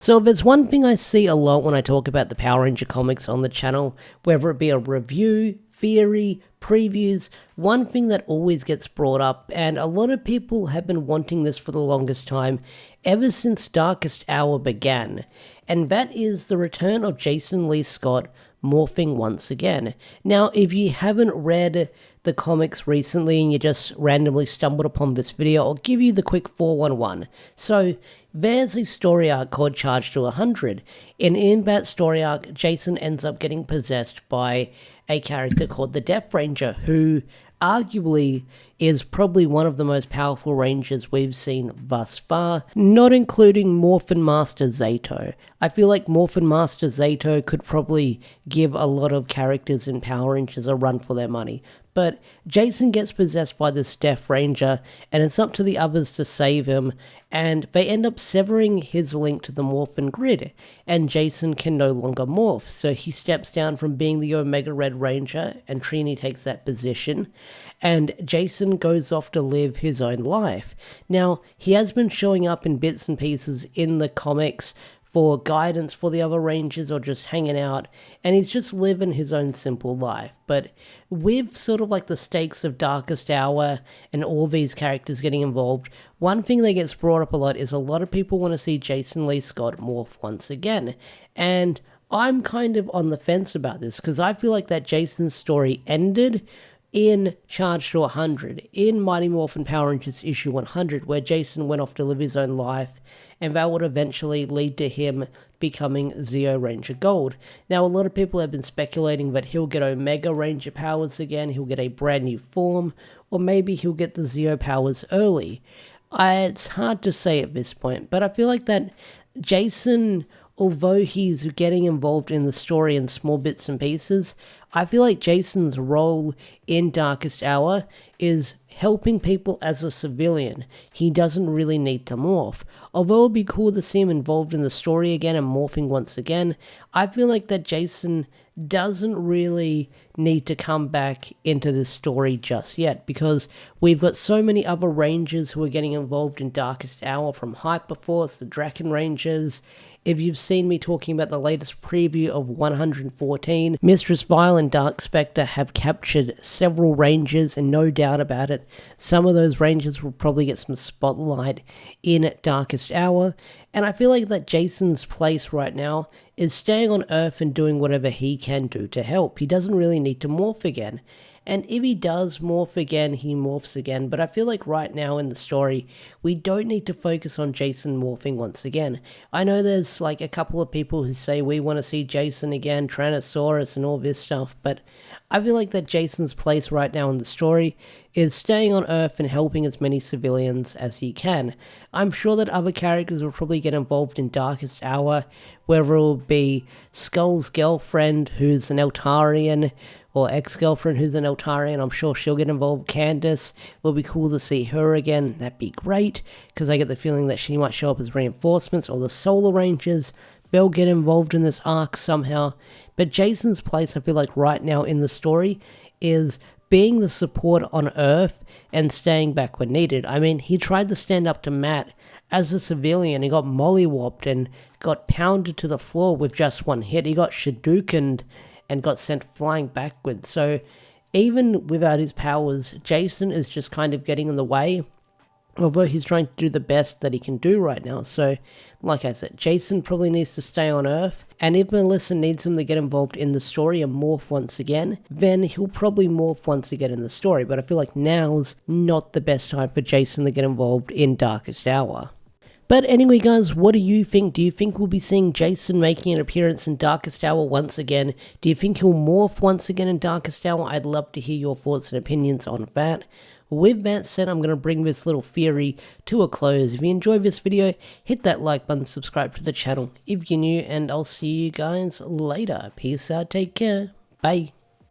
So if there's one thing I see a lot when I talk about the Power Ranger comics on the channel, whether it be a review, theory, previews, one thing that always gets brought up, and a lot of people have been wanting this for the longest time, ever since Darkest Hour began, and that is the return of Jason Lee Scott morphing once again. Now, if you haven't read the comics recently and you just randomly stumbled upon this video, I'll give you the quick 411. So, there's a story arc called Charge to 100, and in that story arc, Jason ends up getting possessed by a character called the Death Ranger, who arguably is probably one of the most powerful Rangers we've seen thus far, not including Morphin Master Zato. I feel like Morphin Master Zato could probably give a lot of characters in Power Rangers a run for their money. But Jason gets possessed by this Death Ranger, and it's up to the others to save him, and they end up severing his link to the Morphin grid, and Jason can no longer morph, so he steps down from being the Omega Red Ranger, and Trini takes that position, and Jason goes off to live his own life. Now, he has been showing up in bits and pieces in the comics for guidance for the other Rangers or just hanging out, and he's just living his own simple life. But with sort of like the stakes of Darkest Hour and all these characters getting involved, one thing that gets brought up a lot is a lot of people want to see Jason Lee Scott morph once again, and I'm kind of on the fence about this because I feel like that Jason's story ended in Charge to 100, in Mighty Morphin Power Rangers issue 100, where Jason went off to live his own life, and that would eventually lead to him becoming Zeo Ranger Gold. Now, a lot of people have been speculating that he'll get Omega Ranger powers again, he'll get a brand new form, or maybe he'll get the Zeo powers early. It's hard to say at this point, but I feel like that Jason, although he's getting involved in the story in small bits and pieces, I feel like Jason's role in Darkest Hour is helping people as a civilian. He doesn't really need to morph. Although it would be cool to see him involved in the story again and morphing once again, I feel like that Jason doesn't really need to come back into this story just yet, because we've got so many other Rangers who are getting involved in Darkest Hour, from Hyperforce, the Draken Rangers. If you've seen me talking about the latest preview of 114, Mistress Vile and Dark Spectre have captured several Rangers, and no doubt about it, some of those Rangers will probably get some spotlight in Darkest Hour, and I feel like that Jason's place right now is staying on Earth and doing whatever he can do to help. He doesn't really need to morph again. And if he does morph again, he morphs again, but I feel like right now in the story, we don't need to focus on Jason morphing once again. I know there's like a couple of people who say we want to see Jason again, Tyrannosaurus and all this stuff, but I feel like that Jason's place right now in the story is staying on Earth and helping as many civilians as he can. I'm sure that other characters will probably get involved in Darkest Hour, whether it will be Skull's girlfriend, who's an Eltarian, or ex-girlfriend who's an Eltarian. I'm sure she'll get involved. Candace, will be cool to see her again. That'd be great, because I get the feeling that she might show up as reinforcements, or the Solar Rangers. They'll get involved in this arc somehow. But Jason's place, I feel like right now in the story, is being the support on Earth and staying back when needed. I mean, he tried to stand up to Matt as a civilian. He got mollywopped and got pounded to the floor with just one hit. He got shadookened and got sent flying backwards. So even without his powers, Jason is just kind of getting in the way, although he's trying to do the best that he can do right now. So, like I said, Jason probably needs to stay on Earth, and if Melissa needs him to get involved in the story and morph once again, then he'll probably morph once again in the story. But I feel like now's not the best time for Jason to get involved in Darkest Hour. But anyway guys, what do you think? Do you think we'll be seeing Jason making an appearance in Darkest Hour once again? Do you think he'll morph once again in Darkest Hour? I'd love to hear your thoughts and opinions on that. With that said, I'm going to bring this little theory to a close. If you enjoyed this video, hit that like button, subscribe to the channel if you're new, and I'll see you guys later. Peace out, take care, bye.